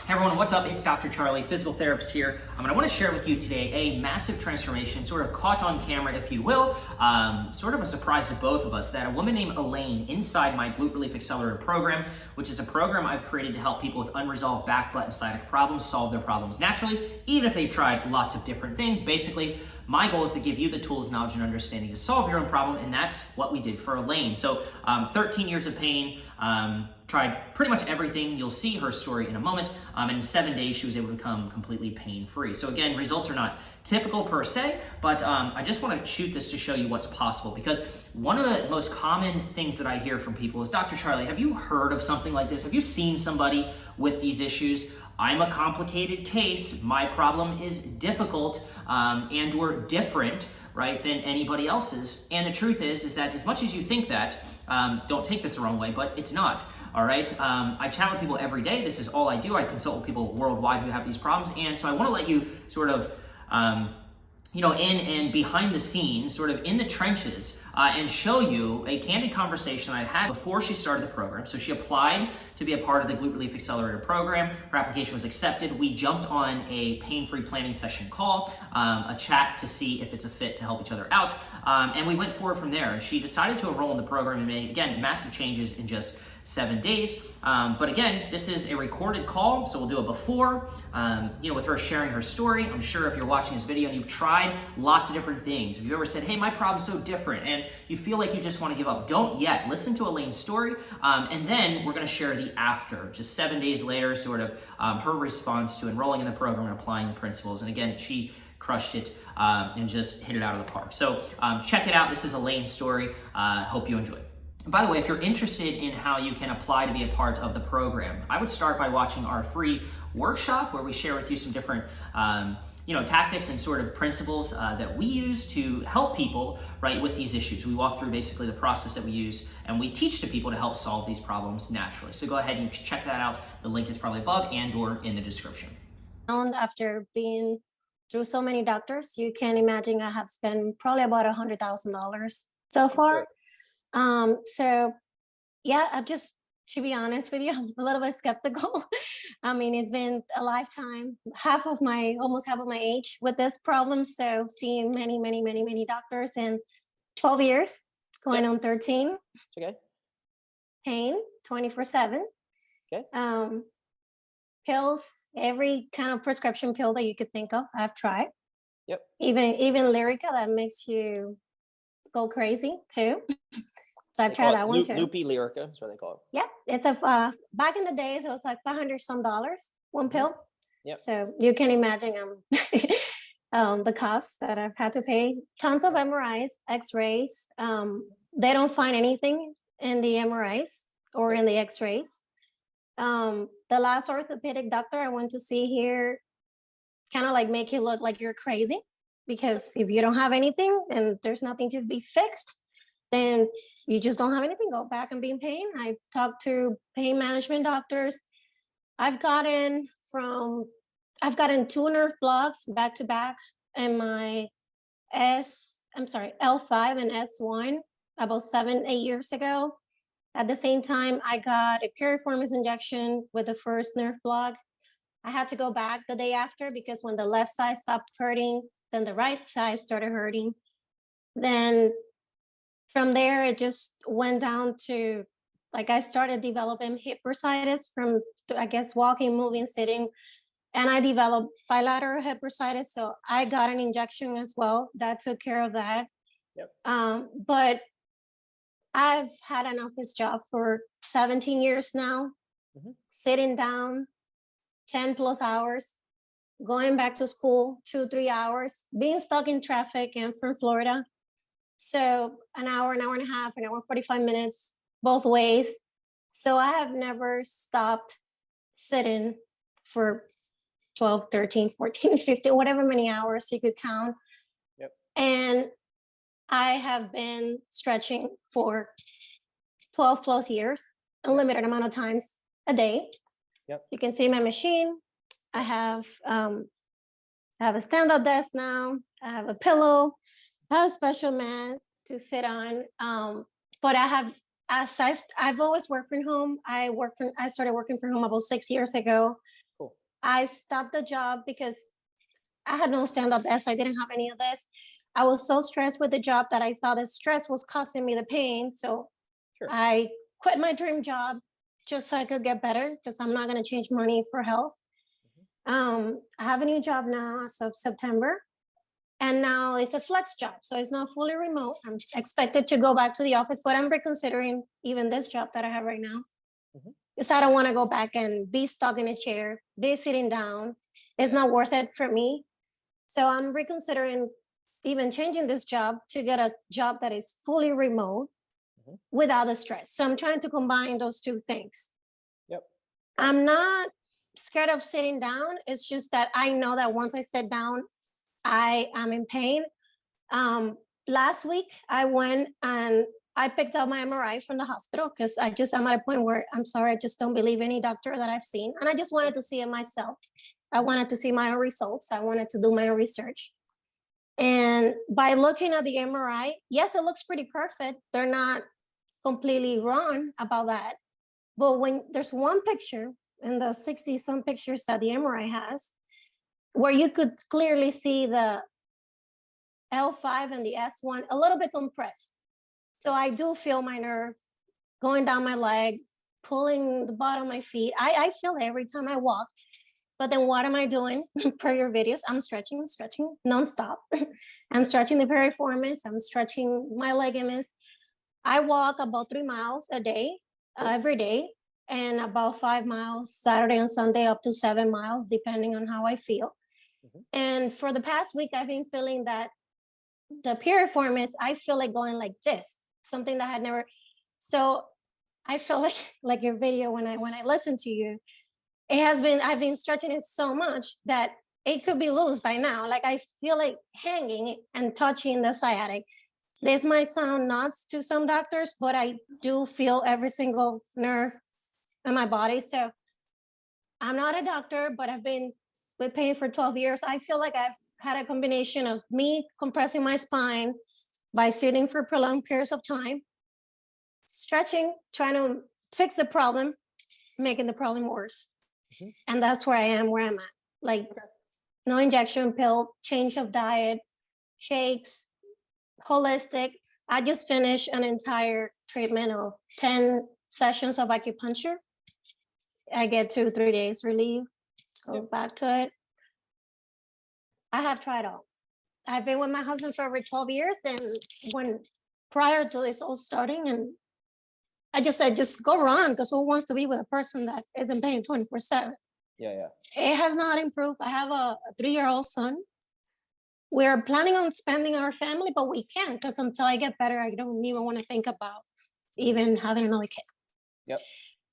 Hey everyone, what's up? It's Dr. Charlie, physical therapist here. And I want to share with you today a massive transformation, sort of caught on camera, if you will, sort of a surprise to both of us, that a woman named Elaine inside my Glute Relief Accelerator program, which is a program I've created to help people with unresolved back, butt, and sciatic problems solve their problems naturally, even if they've tried lots of different things. Basically, my goal is to give you the tools, knowledge, and understanding to solve your own problem, and that's what we did for Elaine. So 13 years of pain, tried pretty much everything. You'll see her story in a moment. And in 7 days, she was able to become completely pain-free. So again, results are not typical per se, but I just want to shoot this to show you what's possible, because one of the most common things that I hear from people is, Dr. Charlie, have you heard of something like this? Have you seen somebody with these issues? I'm a complicated case. My problem is difficult and or different, right, than anybody else's. And the truth is that as much as you think that, don't take this the wrong way, but it's not. All right. I chat with people every day. This is all I do. I consult with people worldwide who have these problems. And so I want to let you sort of, in and behind the scenes, sort of in the trenches, and show you a candid conversation I had before she started the program. So she applied to be a part of the Glute Relief Accelerator program. Her application was accepted. We jumped on a pain-free planning session call, a chat to see if it's a fit to help each other out. And we went forward from there. And she decided to enroll in the program and made, again, massive changes in just 7 days. But again, this is a recorded call, so we'll do it before, with her sharing her story. I'm sure if you're watching this video and you've tried lots of different things, if you've ever said, hey, my problem's so different, and you feel like you just want to give up, don't yet. Listen to Elaine's story, and then we're going to share the after, just 7 days later, sort of her response to enrolling in the program and applying the principles. And again, she crushed it and just hit it out of the park. So check it out. This is Elaine's story. Hope you enjoy it. By the way, if you're interested in how you can apply to be a part of the program, I would start by watching our free workshop where we share with you some different tactics and sort of principles that we use to help people, right, with these issues. We walk through basically the process that we use, and we teach to people to help solve these problems naturally. So go ahead and you can check that out. The link is probably above and or in the description. After being through so many doctors, you can imagine I have spent probably about $100,000 so far. So yeah, I'm just, to be honest with you, I'm a little bit skeptical. I mean, it's been a lifetime, almost half of my age with this problem. So seeing many doctors in 12 years, going on 13. Okay. Pain 24/7. Okay. Pills, every kind of prescription pill that you could think of, I've tried. Yep. Even Lyrica, that makes you go crazy too. So I've tried that one too. Loopy Lyrica is what they call it. Yeah, it's back in the days it was like $500 some one pill. Yep. So you can imagine the cost that I've had to pay. Tons of MRIs, X-rays. They don't find anything in the MRIs or in the X-rays. The last orthopedic doctor I went to see here kind of like make you look like you're crazy, because if you don't have anything and there's nothing to be fixed, then you just don't have anything. Go back and be in pain. I've talked to pain management doctors. I've gotten 2 nerve blocks back to back in my L5 and S1 about 7-8 years ago. At the same time, I got a Piriformis injection with the first nerve block. I had to go back the day after because when the left side stopped hurting, then the right side started hurting. Then from there, it just went down to, like, I started developing hip bursitis from, I guess, walking, moving, sitting, and I developed bilateral hip bursitis. So I got an injection as well. That took care of that. Yep. But I've had an office job for 17 years now, sitting down 10+ hours, going back to school 2-3 hours, being stuck in traffic and from Florida. So an hour and a half, an hour 45 minutes, both ways. So I have never stopped sitting for 12, 13, 14, 15, whatever many hours you could count. Yep. And I have been stretching for 12+ years, a limited amount of times a day. Yep. You can see my machine. I have a stand-up desk now. I have a pillow. I have a special mat to sit on. But I've always worked from home. I started working from home about 6 years ago. Cool. I stopped the job because I had no stand-up desk. I didn't have any of this. I was so stressed with the job that I thought the stress was causing me the pain. So Sure. I quit my dream job just so I could get better, because I'm not going to change money for health. I have a new job now as of September, and now it's a flex job. So it's not fully remote. I'm expected to go back to the office, but I'm reconsidering even this job that I have right now. Because I don't want to go back and be stuck in a chair, be sitting down. It's not worth it for me. So I'm reconsidering even changing this job to get a job that is fully remote without the stress. So I'm trying to combine those two things. Yep. I'm not scared of sitting down. It's just that I know that once I sit down, I am in pain. Last week, I went and I picked up my MRI from the hospital because I'm at a point where I'm sorry, I just don't believe any doctor that I've seen. And I just wanted to see it myself. I wanted to see my own results. I wanted to do my own research. And by looking at the MRI, yes, it looks pretty perfect. They're not completely wrong about that. But when there's one picture in the 60 some pictures that the MRI has, where you could clearly see the L5 and the S1 a little bit compressed. So I do feel my nerve going down my leg, pulling the bottom of my feet. I feel it every time I walk. But then what am I doing per your videos? I'm stretching nonstop. I'm stretching the piriformis. I'm stretching my ligaments. I walk about 3 miles a day, every day, and about 5 miles Saturday and Sunday, up to 7 miles, depending on how I feel. And for the past week, I've been feeling that the piriformis, I feel like going like this, something that I had never. So I feel like your video when I listen to you, I've been stretching it so much that it could be loose by now. Like I feel like hanging and touching the sciatic. This might sound nuts to some doctors, but I do feel every single nerve in my body. So I'm not a doctor, but I've been with pain for 12 years. I feel like I've had a combination of me compressing my spine by sitting for prolonged periods of time, stretching, trying to fix the problem, making the problem worse. And that's where I am, where I'm at. Like no injection pill, change of diet, shakes, holistic. I just finished an entire treatment of 10 sessions of acupuncture. I get 2-3 days relief, go back to it. I have tried all. I've been with my husband for over 12 years, and when prior to this all starting, and I just said, just go run, because who wants to be with a person that isn't paying 24/7? Yeah. It has not improved. I have a 3-year-old son. We're planning on spending our family, but we can't, because until I get better, I don't even want to think about even having another kid. Yep.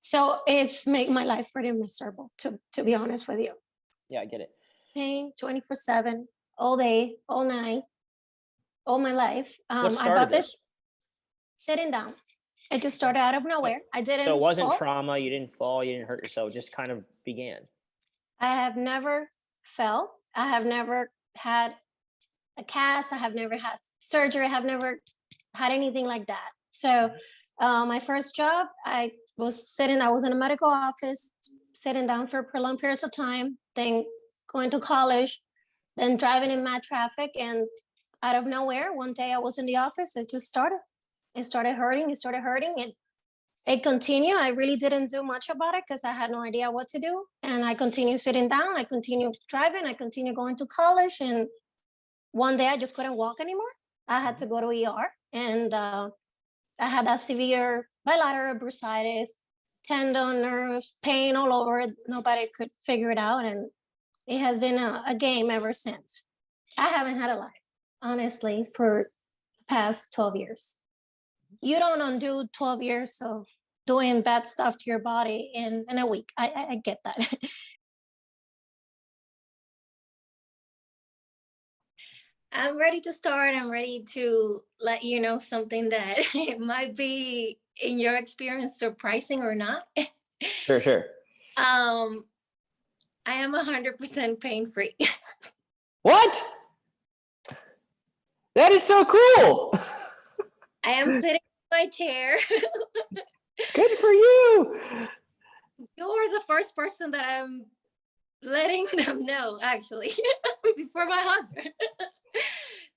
So it's made my life pretty miserable, to be honest with you. Yeah, I get it. Pain 24/7, all day, all night, all my life. What I started bought this? sitting down. It just started out of nowhere. I didn't. So it wasn't fall. trauma. You didn't fall. You didn't hurt yourself. It just kind of began. I have never fell. I have never had a cast. I have never had surgery. I have never had anything like that. So my first job, I was in a medical office, sitting down for prolonged periods of time, then going to college, then driving in mad traffic. And out of nowhere, one day I was in the office, it just started. It started hurting. It continued. I really didn't do much about it because I had no idea what to do. And I continued sitting down. I continued driving. I continued going to college. And one day I just couldn't walk anymore. I had to go to ER. And I had that severe bilateral bursitis, tendon, nerves, pain all over. Nobody could figure it out. And it has been a game ever since. I haven't had a life, honestly, for the past 12 years. You don't undo 12 years of doing bad stuff to your body in a week. I get that. I'm ready to start. I'm ready to let you know something that it might be, in your experience, surprising or not. Sure. I am 100% pain-free. What? That is so cool. I am sitting in my chair. Good for you. You're the first person that I'm letting them know actually before my husband.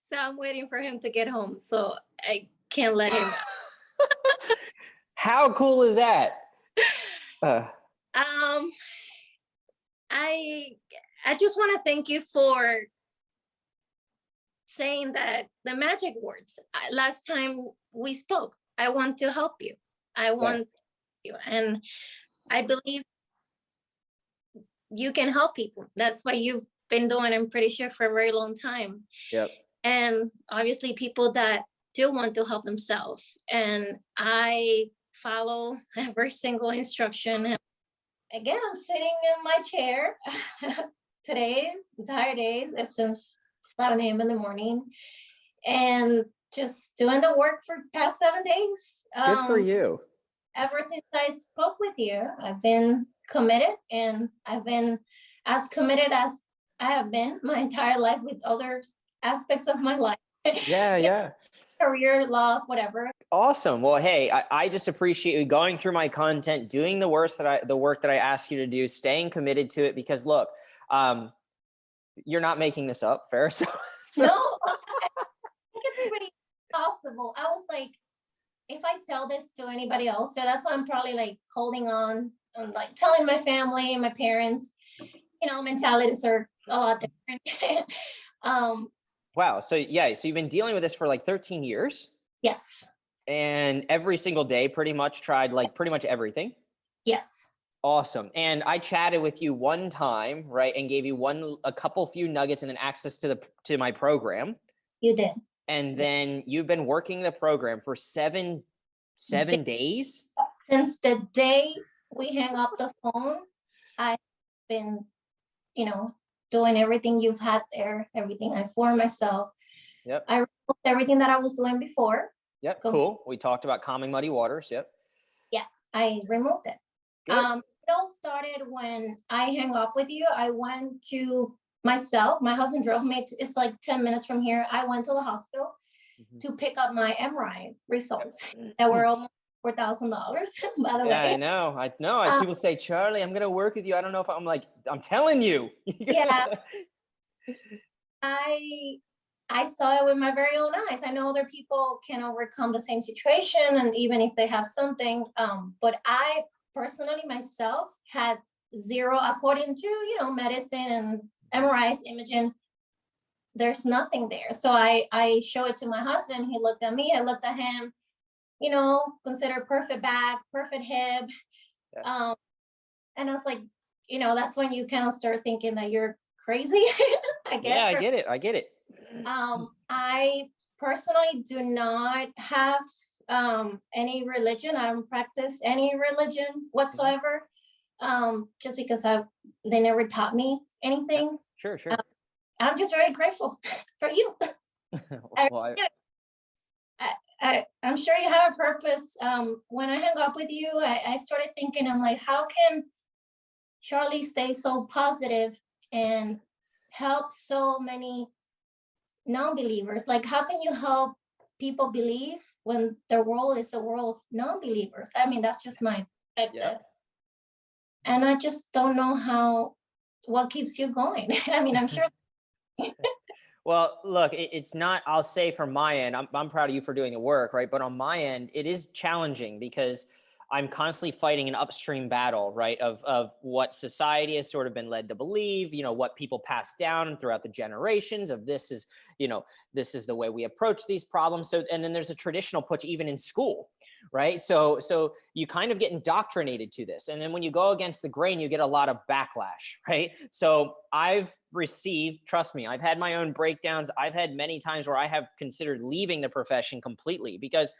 So I'm waiting for him to get home. So I can't let him How cool is that? Um, I just want to thank you for saying that the magic words. Last time we spoke, I want to help you. I want you, and I believe you can help people. That's what you've been doing, I'm pretty sure, for a very long time. Yep. And obviously people that do want to help themselves. And I follow every single instruction. And again, I'm sitting in my chair today, entire days, since 7 a.m. in the morning, and just doing the work for past 7 days. Good for you. Ever since I spoke with you, I've been committed, and I've been as committed as I have been my entire life with other aspects of my life. Yeah. Career, love, whatever. Awesome. Well, hey, I just appreciate you going through my content, doing the work that I asked you to do, staying committed to it, because look, you're not making this up, fair. So No, I think it's pretty possible. I was like, if I tell this to anybody else, so that's why I'm probably like holding on and like telling my family and my parents, mentalities are a lot different. wow. So yeah, so you've been dealing with this for like 13 years. Yes. And every single day pretty much tried like pretty much everything. Yes. Awesome. And I chatted with you one time, right? And gave you a couple few nuggets and then access to my program. You did. And then you've been working the program for seven days. Since the day we hang up the phone, I've been, doing everything you've had there, everything I for myself. Yep. I removed everything that I was doing before. Yep. Cool. We talked about calming muddy waters. Yep. Yeah, I removed it. Good. It all started when I hang up with you. I went to myself. My husband drove me. It's like 10 minutes from here. I went to the hospital to pick up my MRI results that were almost $4,000. By the way, I know. People say, Charlie, I'm gonna work with you. I don't know if I'm telling you. Yeah. I saw it with my very own eyes. I know other people can overcome the same situation, and even if they have something, but I personally myself had zero, according to medicine and MRIs, imaging. There's nothing there. So I show it to my husband. He looked at me. I looked at him. Consider perfect back, perfect hip. Yeah. And I was like, that's when you kind of start thinking that you're crazy. I guess. Yeah, I get it. I personally do not have any religion. I don't practice any religion whatsoever. Just because they never taught me anything. Sure. I'm just very grateful for you. I'm sure you have a purpose. When I hung up with you, I started thinking, I'm like, how can Charlie stay so positive and help so many non-believers? Like, how can you help people believe when the world is a world of non-believers? I mean, that's just my perspective. Yeah. And I just don't know what keeps you going. I mean, I'm sure. Well, look, it's not, I'll say from my end, I'm proud of you for doing the work, right? But on my end, it is challenging because I'm constantly fighting an upstream battle, right? Of what society has sort of been led to believe, what people pass down throughout the generations of this is the way we approach these problems. So, and then there's a traditional push even in school, right? So you kind of get indoctrinated to this. And then when you go against the grain, you get a lot of backlash, right? So I've received, trust me, I've had my own breakdowns. I've had many times where I have considered leaving the profession completely because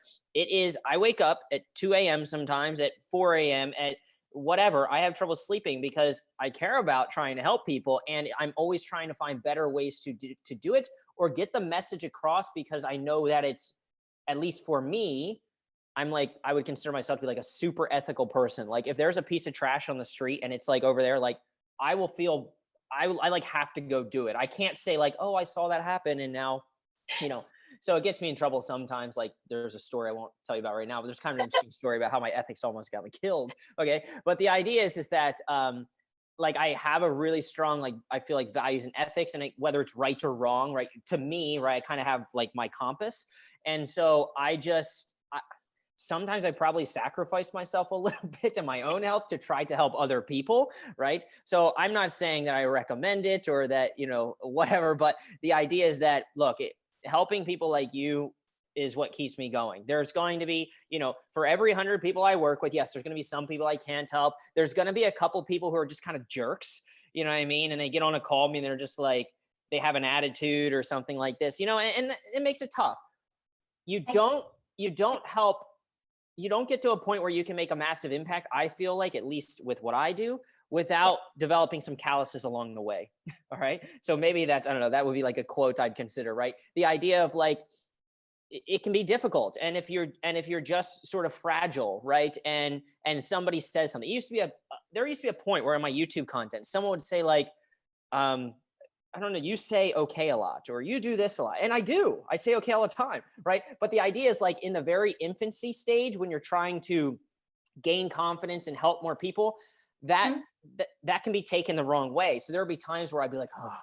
I wake up at 2 a.m. sometimes, at 4 a.m., at whatever. I have trouble sleeping because I care about trying to help people. And I'm always trying to find better ways to do it or get the message across, because I know that it's, at least for me, I'm like, I would consider myself to be like a super ethical person. Like if there's a piece of trash on the street and it's like over there, like I will feel, I like have to go do it. I can't say like, oh, I saw that happen and now, so it gets me in trouble sometimes. Like there's a story I won't tell you about right now, but there's kind of an interesting story about how my ethics almost got me killed. Okay. But the idea is that like I have a really strong, like, I feel like values and ethics, and whether it's right or wrong, right? To me, right, I kind of have like my compass. And so sometimes I probably sacrifice myself a little bit in my own health to try to help other people, right? So I'm not saying that I recommend it or that, you know, whatever, but the idea is that, look, helping people like you is what keeps me going. There's going to be, you know, for every 100 people I work with, yes, there's going to be some people I can't help. There's going to be a couple people who are just kind of jerks, you know what I mean? And they get on a call me and they're just like, they have an attitude or something like this, you know, and it makes it tough. You don't help. You don't get to a point where you can make a massive impact, I feel like, at least with what I do, without developing some calluses along the way. All right. So maybe that's, I don't know, that would be like a quote I'd consider, right? The idea of like, it can be difficult. And if you're just sort of fragile, right? And somebody says something, there used to be a point where in my YouTube content, someone would say like, I don't know, you say okay a lot, or you do this a lot. And I say okay all the time, right? But the idea is like in the very infancy stage, when you're trying to gain confidence and help more people, that can be taken the wrong way. So there'll be times where I'd be like, oh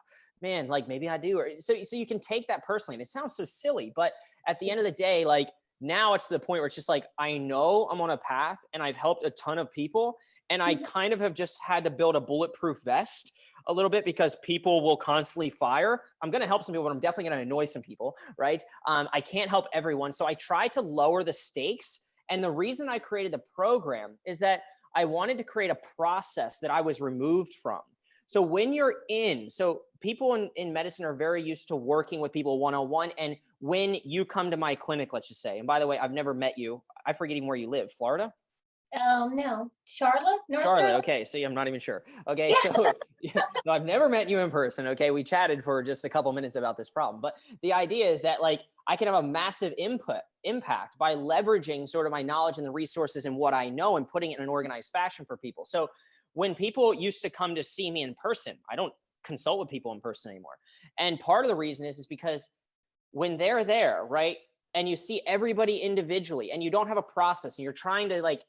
man, like maybe I do. Or so you can take that personally. And it sounds so silly, but at the end of the day, like now it's to the point where it's just like, I know I'm on a path and I've helped a ton of people. And I kind of have just had to build a bulletproof vest a little bit, because people will constantly fire. I'm going to help some people, but I'm definitely going to annoy some people, right? I can't help everyone. So I try to lower the stakes. And the reason I created the program is that I wanted to create a process that I was removed from. So when you're so people in medicine are very used to working with people one-on-one. And when you come to my clinic, let's just say, and by the way, I've never met you. I forget even where you live. Florida? No, Charlotte, North Charlotte. Carolina. Okay. See, I'm not even sure. Okay. So no, I've never met you in person. Okay. We chatted for just a couple minutes about this problem, but the idea is that like I can have a massive impact by leveraging sort of my knowledge and the resources and what I know and putting it in an organized fashion for people. So when people used to come to see me in person, I don't consult with people in person anymore. And part of the reason is because when they're there, right, and you see everybody individually and you don't have a process and you're trying to like,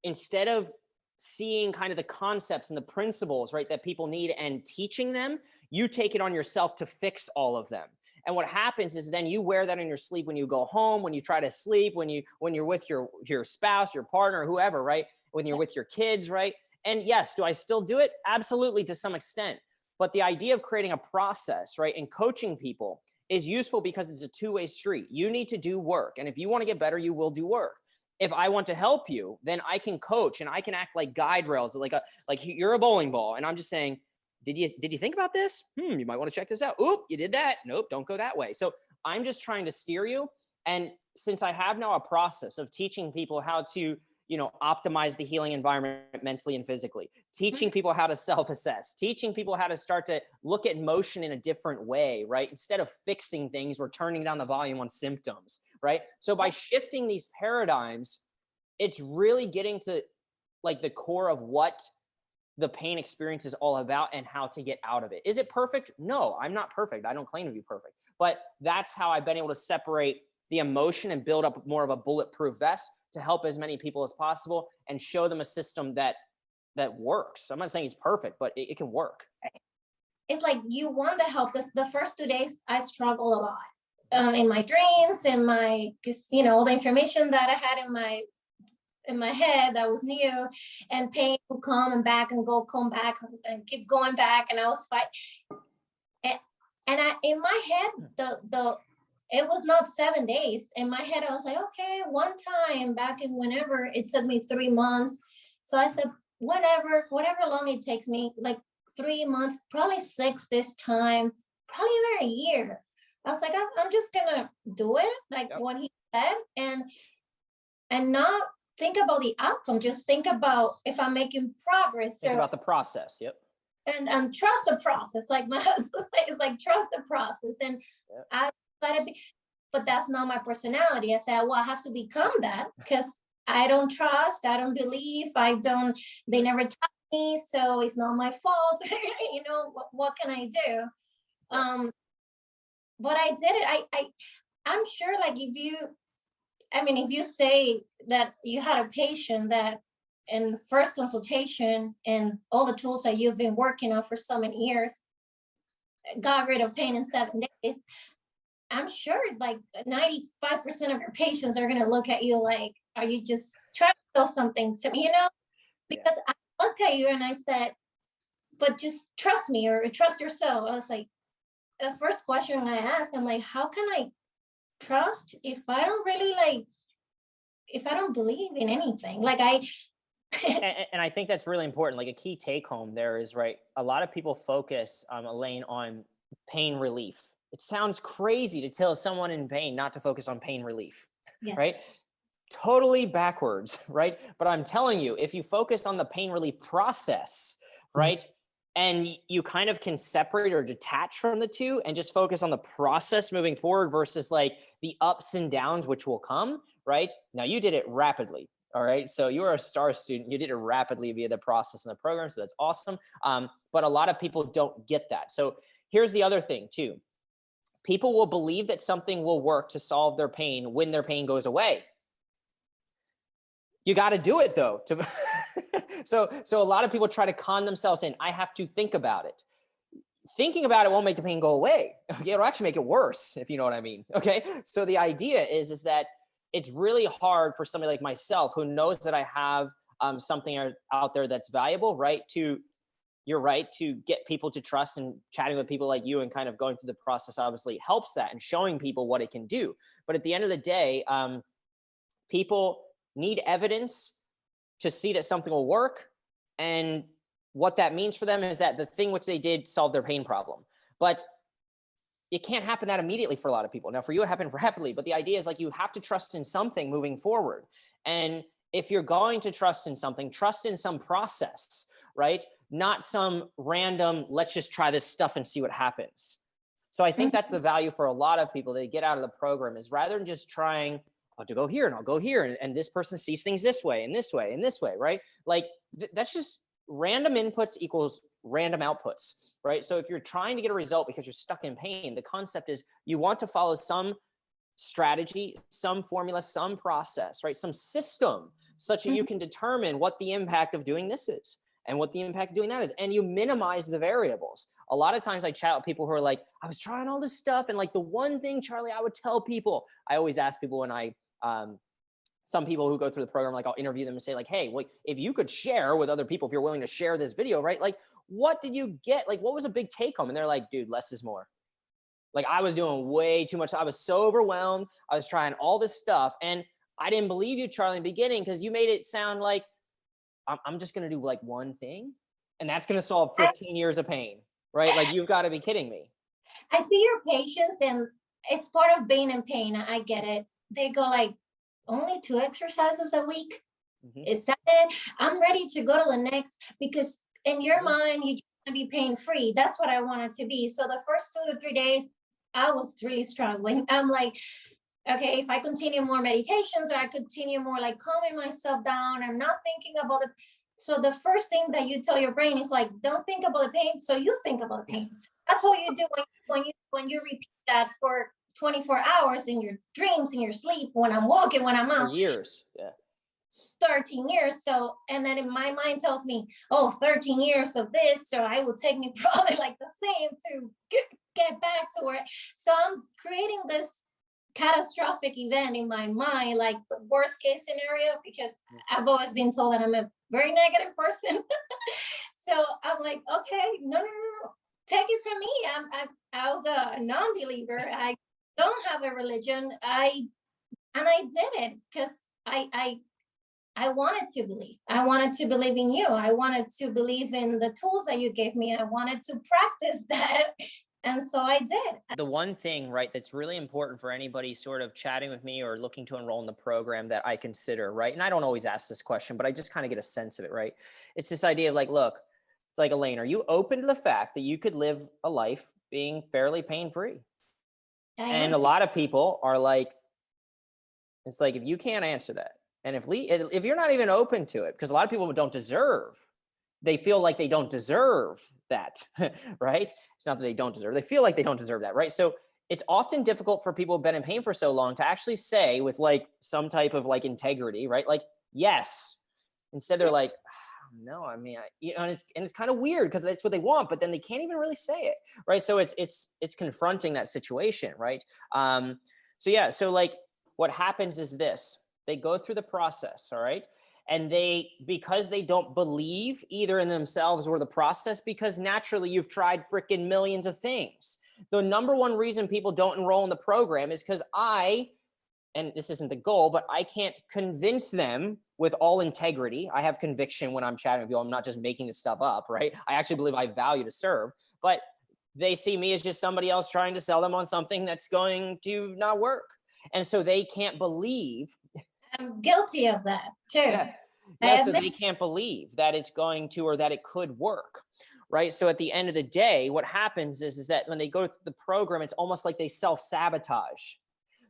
instead of seeing kind of the concepts and the principles, right, that people need and teaching them, you take it on yourself to fix all of them. And what happens is then you wear that in your sleep when you go home, when you try to sleep, when you're with your spouse, your partner, whoever, right? When you're with your kids, right? And yes, do I still do it? Absolutely, to some extent. But the idea of creating a process, right, and coaching people is useful because it's a two-way street. You need to do work. And if you want to get better, you will do work. If I want to help you, then I can coach and I can act like guide rails, like you're a bowling ball. And I'm just saying, did you think about this? You might want to check this out. Oop, you did that. Nope, don't go that way. So I'm just trying to steer you. And since I have now a process of teaching people how to, you know, optimize the healing environment mentally and physically, teaching people how to self-assess, teaching people how to start to look at motion in a different way, right? Instead of fixing things, we're turning down the volume on symptoms, right? So by shifting these paradigms, it's really getting to like the core of what the pain experience is all about and how to get out of it. Is it perfect? No, I'm not perfect. I don't claim to be perfect, but that's how I've been able to separate the emotion and build up more of a bulletproof vest to help as many people as possible and show them a system that works. I'm not saying it's perfect, but it can work. It's like you want the help, because the first 2 days I struggle a lot in my dreams, in my, because you know, the information that I had in my head that was new, and pain would come and back and come back and keep going back, and I was fighting. And I, in my head, it was not 7 days. In my head, I was like, okay, one time back in whenever, it took me 3 months. So I said, whatever long it takes me, like 3 months, probably 6 this time, probably even a year. I was like, I'm just gonna do it, like what he said, and not think about the outcome. Just think about if I'm making progress. Think about the process. Yep. And trust the process. Like my husband says, like trust the process. And I let it be, but that's not my personality. I said, well, I have to become that, because I don't trust, I don't believe, they never taught me, so it's not my fault. You know, what can I do? But I did it. I'm sure, like if you say that you had a patient that in first consultation and all the tools that you've been working on for so many years got rid of pain in 7 days, I'm sure like 95% of your patients are going to look at you like, are you just trying to sell something to me, you know? Because I looked at you and I said, but just trust me or trust yourself. I was like, the first question I asked, I'm like, how can I trust if I don't really like, if I don't believe in anything? Like and I think that's really important. Like a key take home there is, right, a lot of people focus, Elaine, on pain relief. It sounds crazy to tell someone in pain not to focus on pain relief, right? Totally backwards, right? But I'm telling you, if you focus on the pain relief process, right, and you kind of can separate or detach from the two and just focus on the process moving forward versus like the ups and downs, which will come, right? Now you did it rapidly. All right. So you are a star student. You did it rapidly via the process and the program. So that's awesome. But a lot of people don't get that. So here's the other thing too. People will believe that something will work to solve their pain when their pain goes away. You got to do it though. So a lot of people try to con themselves in. I have to think about it. Thinking about it won't make the pain go away. Okay, it'll actually make it worse, if you know what I mean. Okay. So the idea is that it's really hard for somebody like myself who knows that I have something out there that's valuable, right? You're right, to get people to trust, and chatting with people like you and kind of going through the process obviously helps that and showing people what it can do. But at the end of the day, people need evidence to see that something will work. And what that means for them is that the thing which they did solved their pain problem. But it can't happen that immediately for a lot of people. Now, for you, it happened rapidly, but the idea is like you have to trust in something moving forward. And if you're going to trust in something, trust in some process, right? Not some random, let's just try this stuff and see what happens. So I think that's the value for a lot of people that get out of the program, is rather than just trying to go here and I'll go here, and this person sees things this way and this way and this way, right? Like that's just random inputs equals random outputs, right? So if you're trying to get a result because you're stuck in pain, the concept is you want to follow some strategy, some formula, some process, right? Some system such that you can determine what the impact of doing this is and what the impact of doing that is. And you minimize the variables. A lot of times I chat with people who are like, I was trying all this stuff. And like the one thing, Charlie, I would tell people, I always ask people when some people who go through the program, like I'll interview them and say like, hey, well, if you could share with other people, if you're willing to share this video, right? Like, what did you get? Like, what was a big take home? And they're like, dude, less is more. Like I was doing way too much. I was so overwhelmed. I was trying all this stuff. And I didn't believe you, Charlie, in the beginning, because you made it sound like I'm just going to do like one thing and that's going to solve 15 years of pain, right? Like you've got to be kidding me. I see your patients and it's part of being in pain. I get it. They go like, only 2 exercises a week? Is that it? I'm ready to go to the next, because in your mind, you just want to be pain-free. That's what I wanted to be. So the first 2 to 3 days, I was really struggling. I'm like, okay, if I continue more meditations or I continue more like calming myself down, I'm not thinking about it. So the first thing that you tell your brain is like, don't think about the pain. So you think about the pain. So that's all you do when you repeat that for 24 hours in your dreams, in your sleep, when I'm walking, when I'm out. For years. Yeah. 13 years. So, and then in my mind tells me, oh, 13 years of this. So I will take me probably like the same to get back to where. So I'm creating this catastrophic event in my mind, like the worst case scenario, because I've always been told that I'm a very negative person. So I'm like, okay, no, take it from me. I was a non-believer. I don't have a religion. I did it because I wanted to believe. I wanted to believe in you. I wanted to believe in the tools that you gave me. I wanted to practice that. And so I did. The one thing, right, that's really important for anybody sort of chatting with me or looking to enroll in the program that I consider, right? And I don't always ask this question, but I just kind of get a sense of it, right? It's this idea of like, look, it's like, Elaine, are you open to the fact that you could live a life being fairly pain-free? And a lot of people are like, it's like, if you can't answer that, and if you're not even open to it, because a lot of people don't deserve, they feel like they don't deserve that, right? It's not that they don't deserve, they feel like they don't deserve that, right? So it's often difficult for people who've been in pain for so long to actually say with like some type of like integrity, right? Like, yes, Instead, they're like, no, I mean, and it's kind of weird because that's what they want, but then they can't even really say it, right? So it's confronting that situation, right? So yeah, so like what happens is this: they go through the process, all right, and because they don't believe either in themselves or the process, because naturally you've tried freaking millions of things. The number one reason people don't enroll in the program is because and this isn't the goal, but I can't convince them with all integrity. I have conviction when I'm chatting with you. I'm not just making this stuff up, right? I actually believe I value to serve, but they see me as just somebody else trying to sell them on something that's going to not work. And so they can't believe. I'm guilty of that too. Yeah, so they can't believe that it's going to, or that it could work, right? So at the end of the day, what happens is that when they go through the program, it's almost like they self-sabotage.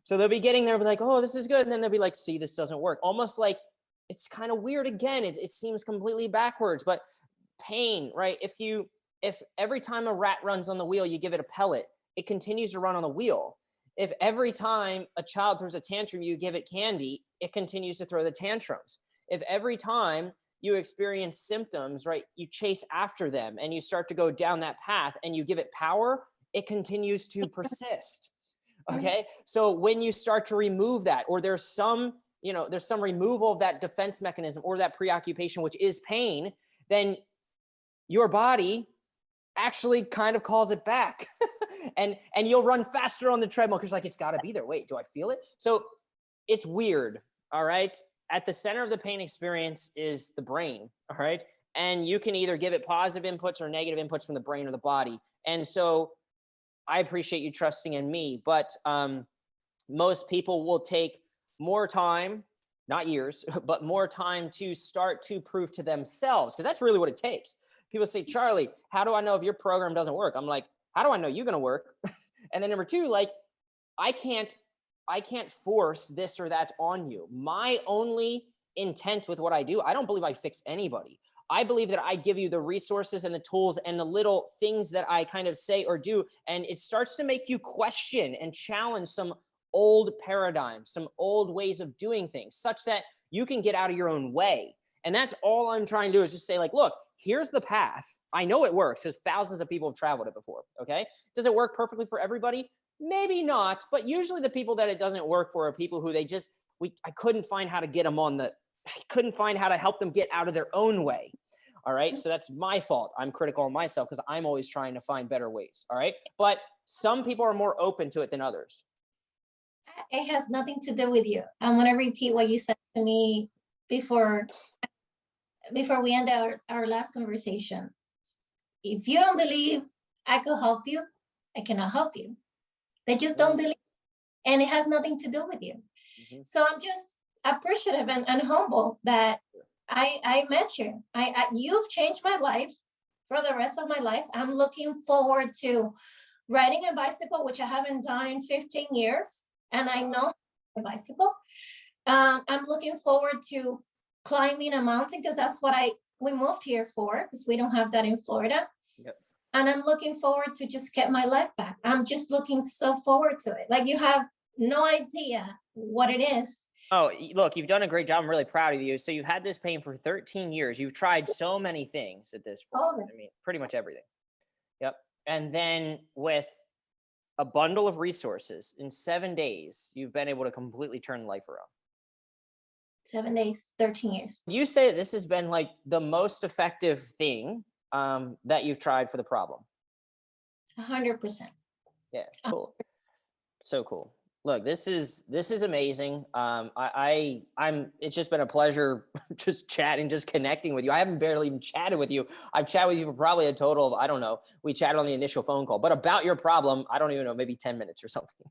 So they'll be getting there, be like, oh, this is good. And then they'll be like, see, this doesn't work. Almost like it's kind of weird. Again, it seems completely backwards, but pain, right? If every time a rat runs on the wheel, you give it a pellet, it continues to run on the wheel. If every time a child throws a tantrum, you give it candy, it continues to throw the tantrums. If every time you experience symptoms, right, you chase after them and you start to go down that path and you give it power, it continues to persist. Okay. So when you start to remove that, or there's some removal of that defense mechanism or that preoccupation, which is pain, then your body actually kind of calls it back. and you'll run faster on the treadmill because like, it's got to be there. Wait, do I feel it? So it's weird. All right. At the center of the pain experience is the brain. All right. And you can either give it positive inputs or negative inputs from the brain or the body. And so I appreciate you trusting in me, but most people will take more time, not years, but more time to start to prove to themselves, because that's really what it takes. People say, Charlie, how do I know if your program doesn't work? I'm like, how do I know you're going to work? And then number two, like, I can't force this or that on you. My only intent with what I do, I don't believe I fix anybody. I believe that I give you the resources and the tools and the little things that I kind of say or do. And it starts to make you question and challenge some old paradigms, some old ways of doing things, such that you can get out of your own way. And that's all I'm trying to do, is just say like, look, here's the path. I know it works because thousands of people have traveled it before. Okay. Does it work perfectly for everybody? Maybe not. But usually the people that it doesn't work for are people who I couldn't find how to get them I couldn't find how to help them get out of their own way. All right. So that's my fault. I'm critical of myself because I'm always trying to find better ways. All right. But some people are more open to it than others. It has nothing to do with you. I'm going to repeat what you said to me before we end our last conversation. If you don't believe I could help you, I cannot help you. They just don't believe. And it has nothing to do with you. Mm-hmm. So I'm just appreciative and humble that I met you. You've changed my life for the rest of my life. I'm looking forward to riding a bicycle, which I haven't done in 15 years. And I know a bicycle. I'm looking forward to climbing a mountain because that's what we moved here for, because we don't have that in Florida. Yep. And I'm looking forward to just get my life back. I'm just looking so forward to it. Like, you have no idea what it is. Oh, look, you've done a great job. I'm really proud of you. So you've had this pain for 13 years. You've tried so many things at this point. I mean, pretty much everything. Yep. And then with a bundle of resources in 7 days, you've been able to completely turn life around. 7 days, 13 years. You say that this has been like the most effective thing that you've tried for the problem. 100%. Yeah, cool. So cool. Look, this is amazing. It's just been a pleasure just chatting, just connecting with you. I haven't barely even chatted with you. I've chatted with you for probably a total of, I don't know, we chatted on the initial phone call, but about your problem, I don't even know, maybe 10 minutes or something.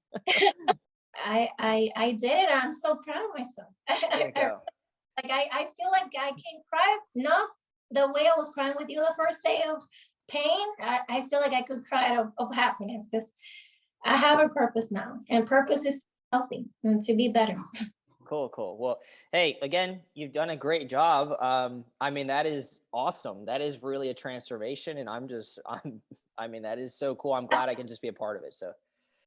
I did it. I'm so proud of myself. There you go. I feel like I can cry, not the way I was crying with you the first day of pain. I feel like I could cry of happiness because I have a purpose now, and purpose is to be healthy and to be better. Cool. Well, hey, again, you've done a great job. I mean, that is awesome. That is really a transformation. And that is so cool. I'm glad I can just be a part of it. So